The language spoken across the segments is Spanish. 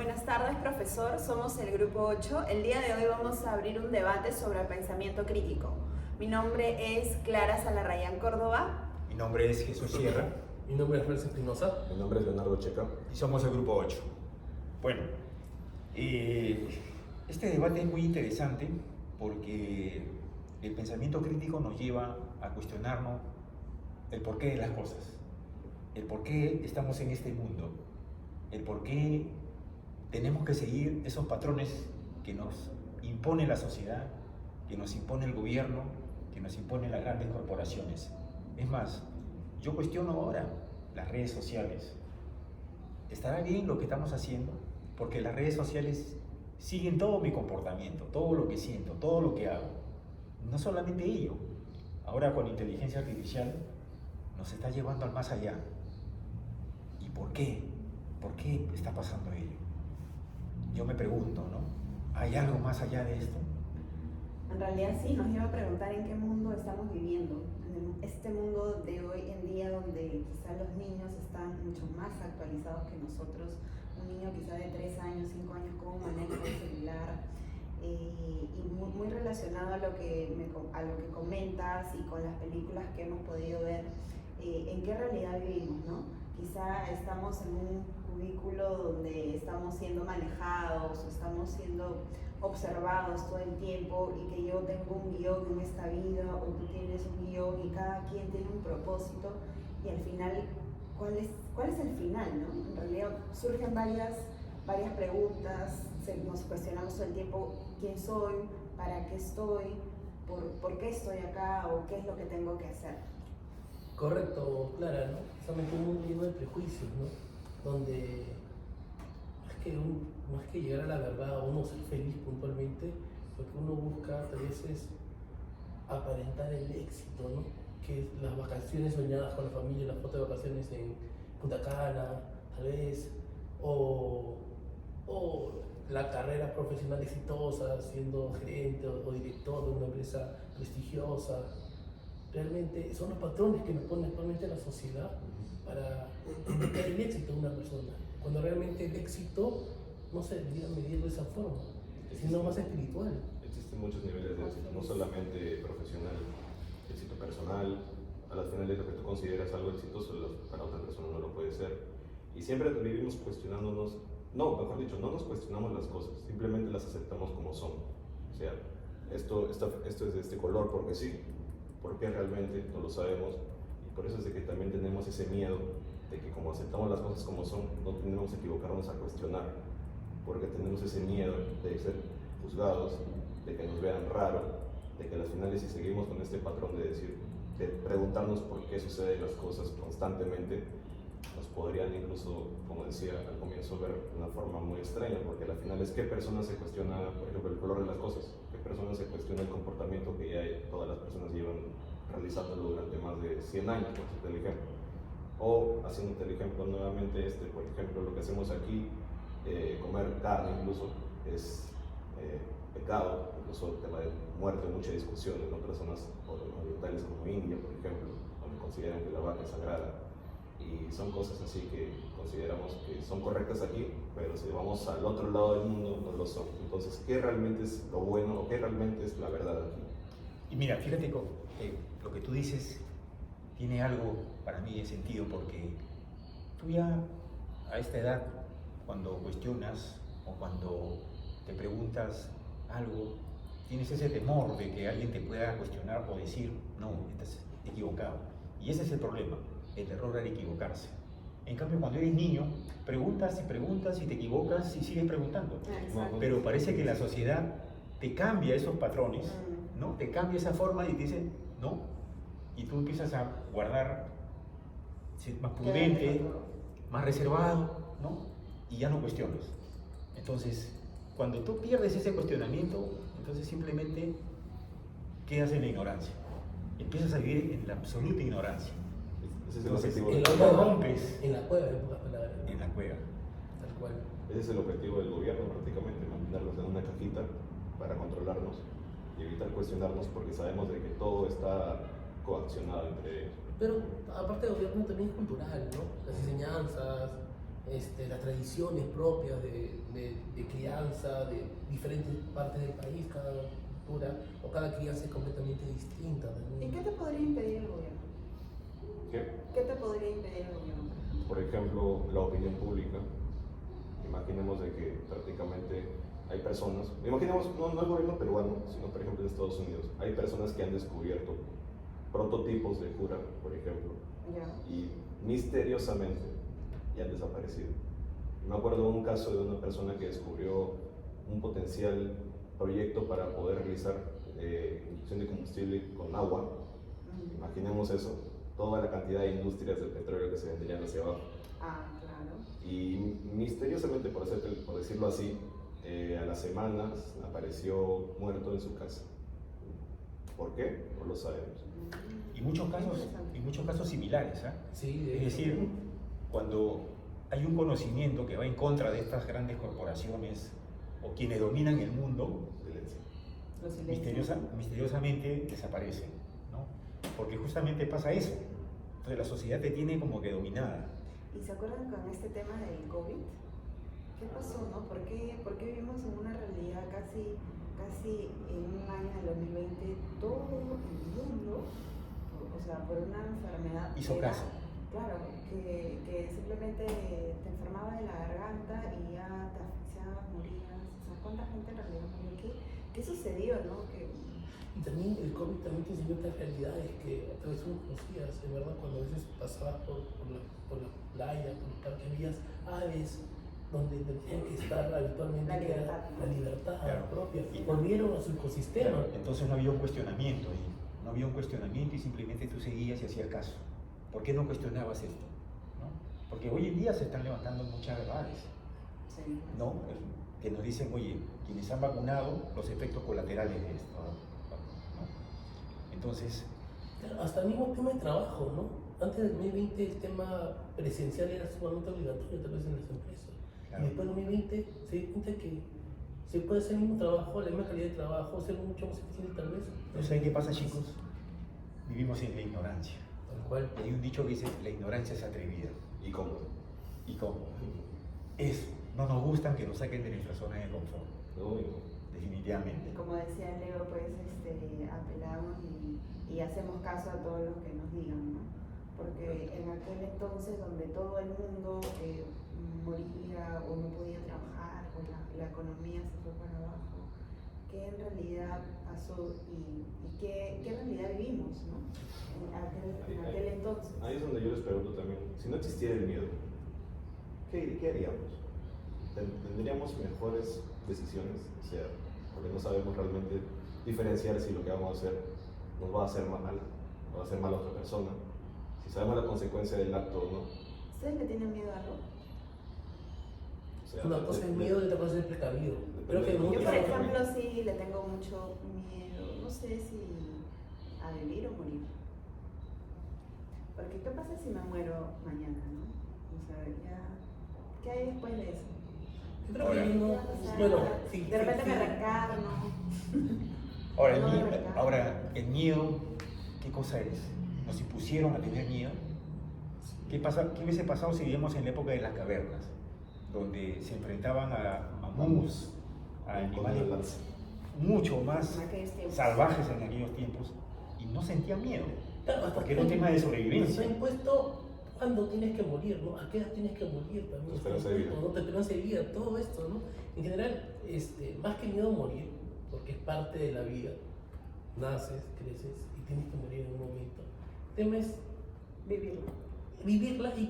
Buenas tardes, profesor. Somos el Grupo 8. El día de hoy vamos a abrir un debate sobre el pensamiento crítico. Mi nombre es Clara Salarrayán Córdoba. Mi nombre es Jesús Sierra. Mi nombre es Francis Espinosa. Mi nombre es Leonardo Checa. Y somos el Grupo 8. Bueno, este debate es muy interesante porque el pensamiento crítico nos lleva a cuestionarnos el porqué de las cosas, el por qué estamos en este mundo, el por qué tenemos que seguir esos patrones que nos impone la sociedad, que nos impone el gobierno, que nos impone las grandes corporaciones. Es más, yo cuestiono ahora las redes sociales. ¿Estará bien lo que estamos haciendo? Porque las redes sociales siguen todo mi comportamiento, todo lo que siento, todo lo que hago. No solamente ello, ahora con inteligencia artificial nos está llevando al más allá. ¿Y por qué? ¿Por qué está pasando ello? Yo me pregunto, ¿no? ¿Hay algo más allá de esto? En realidad sí, nos lleva a preguntar en qué mundo estamos viviendo. En este mundo de hoy en día donde quizá los niños están mucho más actualizados que nosotros. Un niño quizá de 3 años, 5 años, cómo maneja el celular. Y muy relacionado a lo que comentas y con las películas que hemos podido ver, en qué realidad vivimos, ¿no? Quizá estamos en un cubículo donde estamos siendo manejados o estamos siendo observados todo el tiempo y que yo tengo un guión en esta vida o tú tienes un guión y cada quien tiene un propósito y al final, ¿cuál es el final, no? En realidad surgen varias preguntas, nos cuestionamos todo el tiempo quién soy, para qué estoy, por qué estoy acá o qué es lo que tengo que hacer. Correcto, Clara, ¿no? Precisamente un mundo lleno de prejuicios, ¿no? Donde más que llegar a la verdad o uno ser feliz puntualmente, lo que uno busca a veces es aparentar el éxito, ¿no? Que es las vacaciones soñadas con la familia, las fotos de vacaciones en Punta Cana, tal vez, o la carrera profesional exitosa, siendo gerente o director de una empresa prestigiosa. Realmente son los patrones que nos pone actualmente la sociedad para meter el éxito de una persona, cuando realmente el éxito no se debería medir de esa forma, sino más espiritual. Existen muchos niveles de éxito, no solamente profesional, éxito personal. A las finales lo que tú consideras algo exitoso para otra persona no lo puede ser. Y siempre vivimos cuestionándonos, no, mejor dicho, no nos cuestionamos las cosas, simplemente las aceptamos como son. O sea, esto es de este color porque sí, porque realmente no lo sabemos. Y por eso es de que también tenemos ese miedo de que como aceptamos las cosas como son, no tenemos que equivocarnos a cuestionar, porque tenemos ese miedo de ser juzgados, de que nos vean raro, de que a las finales si seguimos con este patrón de decir, de preguntarnos por qué suceden las cosas constantemente, nos podrían incluso, como decía al comienzo, ver de una forma muy extraña, porque al final es qué persona se cuestiona, por ejemplo, el color de las cosas, qué persona se cuestiona el comportamiento que ya todas las personas llevan realizándolo durante más de 100 años, por ejemplo, el ejemplo. O haciéndote el ejemplo nuevamente, por ejemplo, lo que hacemos aquí, comer carne incluso es pecado, incluso el tema de muerte, mucha discusión en otras zonas orientales como India, por ejemplo, donde consideran que la vaca es sagrada. Y son cosas así que consideramos que son correctas aquí, pero si vamos al otro lado del mundo no lo son. Entonces, ¿qué realmente es lo bueno o qué realmente es la verdad aquí? Y mira, fíjate que lo que tú dices tiene algo para mí de sentido, porque tú ya a esta edad, cuando cuestionas o cuando te preguntas algo, tienes ese temor de que alguien te pueda cuestionar o decir, no, estás equivocado. Y ese es el problema, el error al equivocarse. En cambio, cuando eres niño, preguntas y te equivocas y sigues preguntando. Exacto. Pero parece que la sociedad te cambia esos patrones, ¿no? Te cambia esa forma y te dice, no. Y tú empiezas a guardar, ser más prudente, más reservado, ¿no? Y ya no cuestionas. Entonces, cuando tú pierdes ese cuestionamiento, entonces simplemente quedas en la ignorancia. Empiezas a vivir en la absoluta ignorancia. Ese es el Entonces, objetivo. el hombre rompes En la cueva, en pocas palabras. en la cueva. Tal cual. Ese es el objetivo del gobierno prácticamente, mantenernos en una cajita para controlarnos y evitar cuestionarnos, porque sabemos de que todo está coaccionado entre ellos. Pero aparte del gobierno también es cultural, ¿no? Las enseñanzas, las tradiciones propias de crianza, de diferentes partes del país, cada cultura o cada crianza es completamente distinta. ¿Y qué te podría impedir el gobierno? ¿Qué te podría impedir el gobierno? Por ejemplo, la opinión pública. Imaginemos de que prácticamente hay personas, imaginemos no el gobierno peruano, sino por ejemplo en Estados Unidos, hay personas que han descubierto prototipos de cura, por ejemplo, y misteriosamente ya han desaparecido. Me acuerdo de un caso de una persona que descubrió un potencial proyecto para poder realizar inyección de combustible con agua. Imaginemos eso, toda la cantidad de industrias de petróleo que se vendrían hacia abajo. Claro. Y misteriosamente, por decirlo así, a las semanas apareció muerto en su casa. ¿Por qué? No lo sabemos. Y muchos casos similares, ¿eh? Sí, Es decir, cuando hay un conocimiento que va en contra de estas grandes corporaciones o quienes dominan el mundo, misteriosamente desaparecen, ¿no? Porque justamente pasa eso. Entonces la sociedad te tiene como que dominada. ¿Y se acuerdan con este tema del COVID? ¿Qué pasó, no? ¿Por qué vivimos en una realidad casi en un año, en el 2020, todo el mundo, o sea, por una enfermedad? Hizo caso. Claro, que simplemente te enfermaba de la garganta y ya te asfixiabas, morías. O sea, ¿cuánta gente en realidad murió? ¿Qué sucedió, no? Y también el COVID también te enseñó otras realidades que a través de unos días, de verdad, cuando a veces pasabas por la playa, por los parques, veías aves donde tenían que estar habitualmente, La libertad, la libertad claro, propia, y volvieron a su ecosistema. Claro, entonces no había un cuestionamiento, y simplemente tú seguías y hacías caso. ¿Por qué no cuestionabas esto? ¿No? Porque hoy en día se están levantando muchas verdades, Sí. ¿no? Que nos dicen, oye, quienes han vacunado, los efectos colaterales de esto, ¿no? Entonces, Claro, hasta el mismo tema de trabajo, ¿no? Antes del 2020 el tema presencial era sumamente obligatorio, tal vez en las empresas. claro, Y después del 2020 se dio cuenta que se puede hacer el mismo trabajo, la misma calidad de trabajo, ser mucho más eficiente tal vez. ¿no saben qué pasa, chicos? Vivimos en la ignorancia. Tal cual. Y hay un dicho que dice, la ignorancia es atrevida. ¿Y cómo? ¿Y cómo? Eso, no nos gustan que nos saquen de nuestra zona de confort, No, definitivamente. Y como decía Leo, pues apelamos y hacemos caso a todo lo que nos digan, ¿no? Porque en aquel entonces donde todo el mundo moría o no podía trabajar o la economía se fue para abajo, ¿qué en realidad pasó y qué en realidad vivimos, ¿no? En aquel entonces. Ahí es donde yo les pregunto también, si no existiera el miedo, ¿qué haríamos? ¿Tendríamos mejores decisiones? O sea, porque no sabemos realmente diferenciar si lo que vamos a hacer nos va a hacer mal, o va a hacer mal a otra persona. Si sabemos la consecuencia del acto o no. ¿Ustedes le tienen miedo a algo? O sea, Una cosa es miedo y otra cosa es precavido. Creo que de- no. Yo, por ejemplo, sí le tengo mucho miedo, no sé si a vivir o morir. Porque ¿qué pasa si me muero mañana, no? O sea, ya, ¿qué hay después de eso? Yo creo que Ahora- no. ¿Qué va a pasar? Bueno, sí. De repente sí, me sí. reencarno. Ahora, el miedo, ¿qué cosa es? Nos impusieron a tener miedo. ¿Qué hubiese pasado si vivíamos en la época de las cavernas? Donde se enfrentaban a mamuts, a animales mucho más En aquellos tiempos. salvajes en aquellos tiempos y no sentían miedo, Claro, hasta porque era un tema de Nos sobrevivencia. ha impuesto cuándo tienes que morir, ¿no? ¿A qué edad tienes que morir también? Tu esperanza de vida. ¿No? Tu esperanza de vida, todo esto, ¿no? En general, más que miedo a morir, porque es parte de la vida, naces, creces y tienes que morir en un momento. El tema es Vivirlo. vivirla y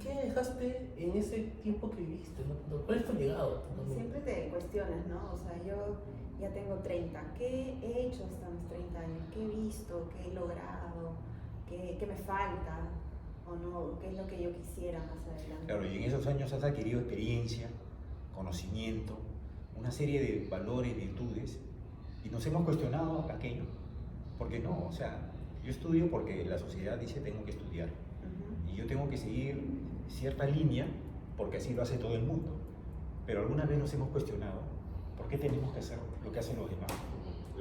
qué dejaste en ese tiempo que viviste, ¿no? ¿Cuál es tu legado? Siempre te cuestionas, ¿no? O sea, yo ya tengo 30. ¿Qué he hecho hasta mis 30 años? ¿Qué he visto? ¿Qué he logrado? ¿Qué me falta? ¿O no? ¿Qué es lo que yo quisiera más adelante? Claro, y en esos años has adquirido experiencia, conocimiento, una serie de valores, virtudes, y nos hemos cuestionado aquello. ¿Por qué no? O sea, yo estudio porque la sociedad dice tengo que estudiar. Y yo tengo que seguir cierta línea porque así lo hace todo el mundo. Pero alguna vez nos hemos cuestionado por qué tenemos que hacer lo que hacen los demás.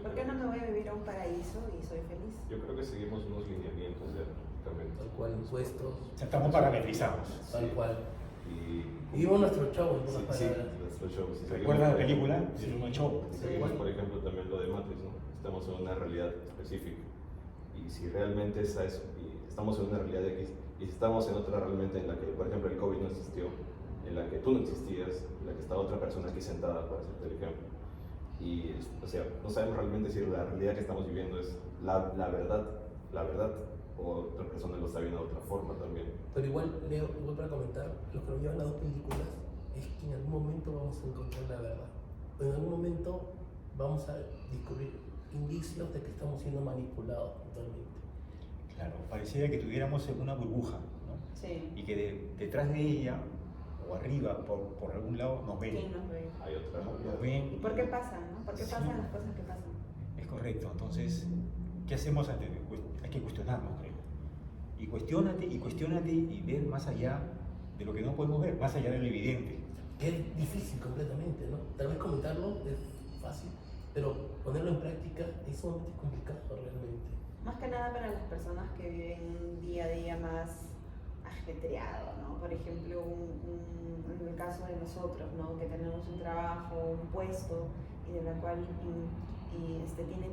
¿Por qué no me voy a vivir a un paraíso y soy feliz? Yo creo que seguimos unos lineamientos ya, prácticamente. Tal cual, impuestos, O sea, estamos parametrizados. tal cual. Vivimos nuestro show, en pocas Sí, palabras. nuestro show. Si ¿Recuerdas la seguimos, película? Sí. Es un show. Si seguimos, por ejemplo, también lo de Matrix, ¿no? Estamos en una realidad específica. Y si realmente es eso, y estamos en una realidad X, y si estamos en otra realmente en la que, por ejemplo, el COVID no existió, en la que tú no existías, en la que estaba otra persona aquí sentada, para hacerte el ejemplo. Y, o sea, no sabemos realmente si la realidad que estamos viviendo es la verdad, o otra persona lo está viendo de otra forma también. Pero igual, Leo, igual para comentar, lo que nos llevan las dos películas es que en algún momento vamos a encontrar la verdad. En algún momento vamos a descubrir indicios de que estamos siendo manipulados totalmente. Claro, pareciera que tuviéramos una burbuja, ¿no? Sí. Y que detrás de ella, o arriba, por algún lado, nos ven. ¿Quién nos ve? Hay otra Nos realidad. ven. ¿Y por qué pasan, no? ¿Por qué Sí. pasan las cosas que pasan? Es correcto. Entonces, ¿qué hacemos ante? Hay que cuestionarnos, creo. Y cuestiónate y ver más allá de lo que no podemos ver, más allá de lo evidente. Que es difícil completamente, ¿no? Tal vez comentarlo es fácil, pero ponerlo en práctica es sumamente complicado realmente. Más que nada para las personas que viven un día a día más ajetreado, ¿no? Por ejemplo, en el caso de nosotros, ¿no? Que tenemos un trabajo, un puesto, y de la cual tiene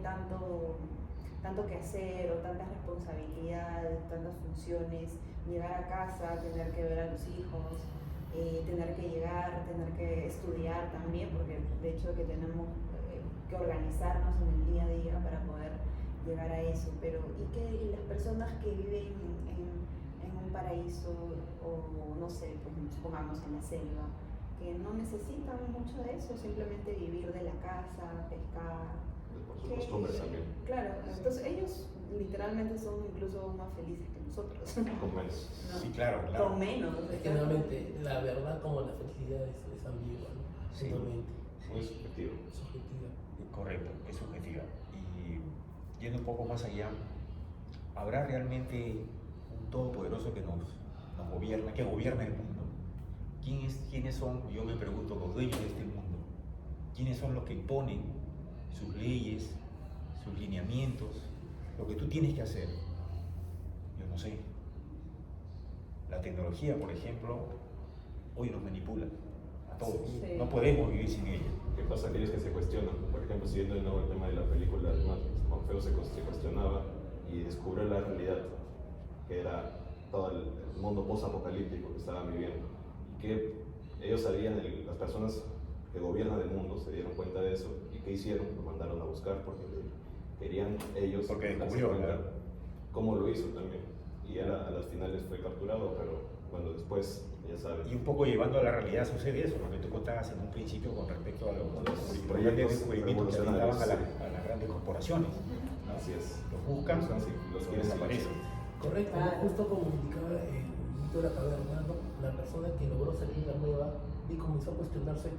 tanto que hacer o tantas responsabilidades, tantas funciones, llegar a casa, tener que ver a los hijos, tener que llegar, tener que estudiar también, porque de hecho que tenemos que organizarnos en el día a día para poder llegar a eso. Pero y las personas que viven en un paraíso, o no sé, pues supongamos en la selva, que no necesitan mucho de eso, simplemente vivir de la casa, pescar. Por sus costumbres también. Claro, entonces ellos literalmente son incluso más felices que nosotros. Con menos. ¿No? Sí, claro, claro. Con menos. Es que realmente la verdad como la felicidad es ambigua, ¿no? Sí. Totalmente. Muy subjetivo. Subjetiva. Correcto, es subjetiva. Y yendo un poco más allá, ¿habrá realmente un todopoderoso que nos gobierna, que gobierna el mundo? ¿Quiénes son, yo me pregunto, los dueños de este mundo? ¿Quiénes son los que imponen sus leyes, sus lineamientos, lo que tú tienes que hacer? Yo no sé. La tecnología, por ejemplo, hoy nos manipula a todos. Sí. No podemos vivir sin ella. ¿Qué pasa a aquellos que se cuestionan? Por ejemplo, siguiendo de nuevo el tema de la película de Matrix, Morfeo se cuestionaba y descubrió la realidad, que era todo el mundo post-apocalíptico que estaban viviendo. Y que ellos sabían, las personas que gobiernan el mundo se dieron cuenta de eso. ¿Y qué hicieron? Lo mandaron a buscar porque querían ellos Porque darse descubrió, cuenta ¿verdad? cómo lo hizo también. Y él a las finales fue capturado, pero bueno, después, ya saben. Y un poco llevando a la realidad sucede eso, lo que tú contabas en un principio con respecto a los proyectos descubrimientos que afectaban revolucionarios, a las grandes corporaciones. ¿no? Así es. Los buscan Sí, los y quieren desaparecen. Correcto, ¿no? Claro. Justo como indicaba el mito de la caverna, ¿no? La persona que logró salir de la nueva y comenzó a cuestionarse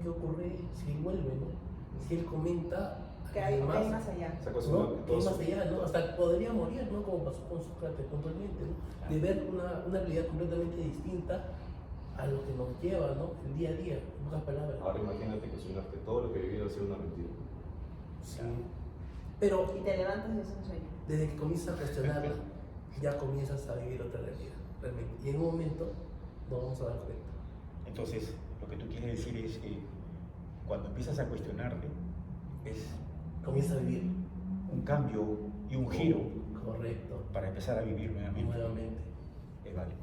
qué ocurre si él vuelve, ¿no? Si él comenta Que hay más allá. Se ha cuestionado ¿no? que Que hay todos- más allá, ¿no? Hasta podría morir, ¿no? Como pasó con Sócrates puntualmente, ¿no? De ver una realidad completamente distinta a lo que nos lleva, ¿no? El día a día, en pocas palabras. Ahora imagínate que todo lo que he vivido ha sido una mentira. Sí. Pero Y te levantas y es un sueño. desde que comienzas a cuestionarla, ya comienzas a vivir otra realidad, realmente. Y en un momento nos vamos a dar cuenta. Entonces, lo que tú quieres decir es que cuando empiezas a cuestionarte, es Comienza a vivir. un cambio y un giro Correcto. para empezar a vivir nuevamente. Nuevamente. Es válido.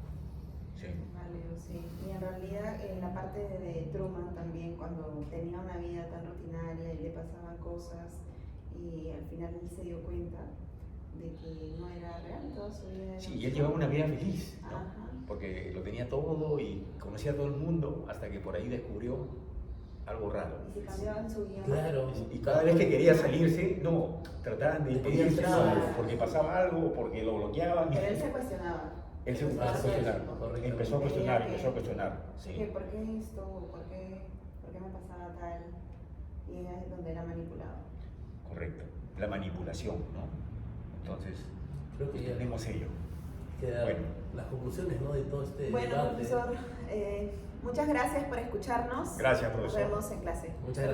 Sí. Válido, sí. Y en realidad en la parte de Truman también, cuando tenía una vida tan rutinaria y le pasaban cosas, y al final él se dio cuenta de que no era real toda su vida. era Sí, un y él sueño. llevaba una vida feliz, ¿no? Ajá. Porque lo tenía todo y conocía a todo el mundo hasta que por ahí descubrió algo raro. Y si cambiaban su guión. Claro. Y cada vez que quería salirse, no, trataban de Le ponían impedirse trabas. porque pasaba algo, porque lo bloqueaban. Pero él se cuestionaba. Él se Estaba empezó a cuestionar, ciego. correcto. empezó a cuestionar, Que, sí, ¿por qué esto? ¿Por qué me pasaba tal? Y es donde era manipulado. correcto. La manipulación, ¿no? Entonces, Creo que ya tenemos ello. quedan Bueno. las conclusiones, ¿no? De todo este Bueno, debate. profesor, muchas gracias por escucharnos. Gracias, Nos profesor. vemos en clase. Muchas gracias.